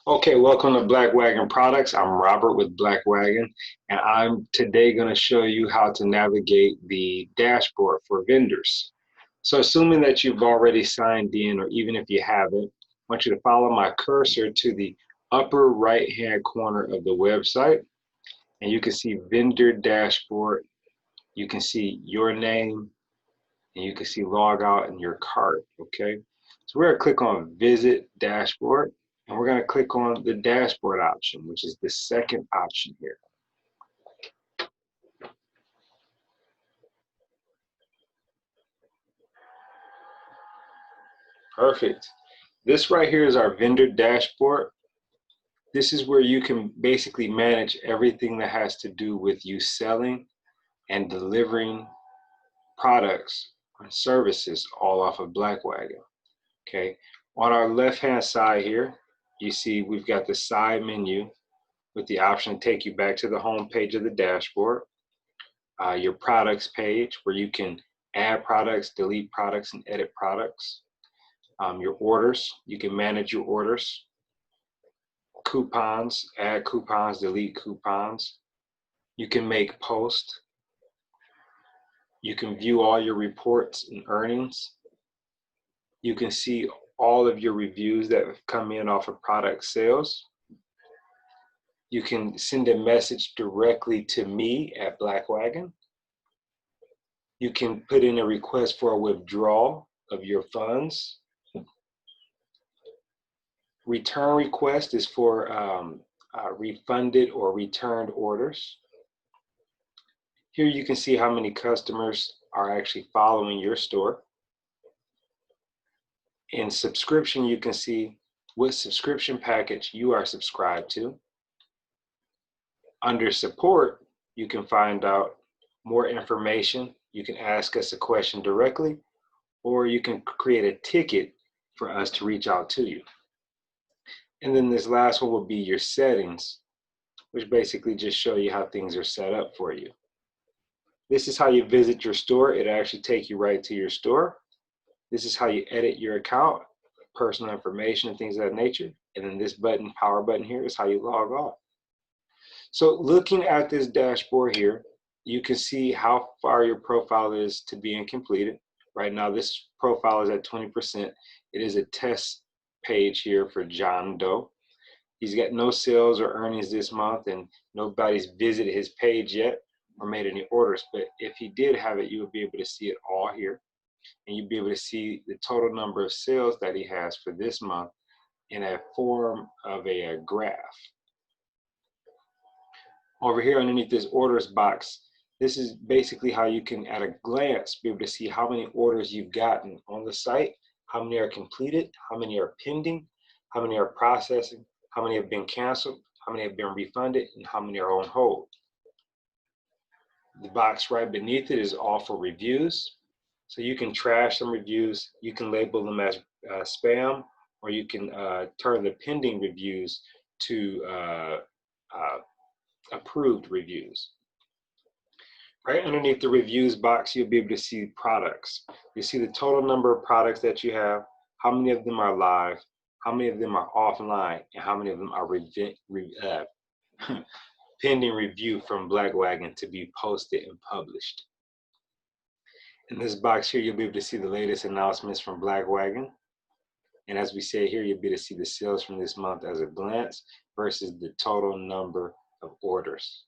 Okay, welcome to Black Wagon Products. I'm Robert with Black Wagon, and I'm today going to show you how to navigate the dashboard for vendors. So assuming that you've already signed in, or even if you haven't, I want you to follow my cursor to the upper right-hand corner of the website, and you can see Vendor Dashboard. You can see your name, and you can see log out and your cart, okay? So we're going to click on Visit Dashboard. And we're going to click on the dashboard option, which is the second option here. Perfect. This right here is our vendor dashboard. This is where you can basically manage everything that has to do with you selling and delivering products and services all off of Black Wagon. Okay. On our left-hand side here, you see we've got the side menu with the option to take you back to the home page of the dashboard. Your products page where you can add products, delete products, and edit products. Your orders, you can manage your orders. Coupons, add coupons, delete coupons. You can make posts. You can view all your reports and earnings. You can see all of your reviews that have come in off of product sales. You can send a message directly to me at Black Wagon. You can put in a request for a withdrawal of your funds. Return request is for refunded or returned orders. Here you can see how many customers are actually following your store. In subscription, you can see what subscription package you are subscribed to. Under support, you can find out more information. You can ask us a question directly, or you can create a ticket for us to reach out to you. And then this last one will be your settings, which basically just show you how things are set up for you. This is how you visit your store. It actually takes you right to your store. This is how you edit your account, personal information and things of that nature. And then this button, power button here, is how you log off. So looking at this dashboard here, you can see how far your profile is to being completed. Right now, this profile is at 20%. It is a test page here for John Doe. He's got no sales or earnings this month, and nobody's visited his page yet or made any orders. But if he did have it, you would be able to see it all here, and you'd be able to see the total number of sales that he has for this month in a form of a graph. Over here underneath this orders box, this is basically how you can, at a glance, be able to see how many orders you've gotten on the site, how many are completed, how many are pending, how many are processing, how many have been canceled, how many have been refunded, and how many are on hold. The box right beneath it is all for reviews. So you can trash some reviews, you can label them as spam, or you can turn the pending reviews to approved reviews. Right underneath the reviews box, you'll be able to see products. You see the total number of products that you have, how many of them are live, how many of them are offline, and how many of them are pending review from Black Wagon to be posted and published. In this box here, you'll be able to see the latest announcements from Black Wagon. And as we say here, you'll be able to see the sales from this month as a glance versus the total number of orders.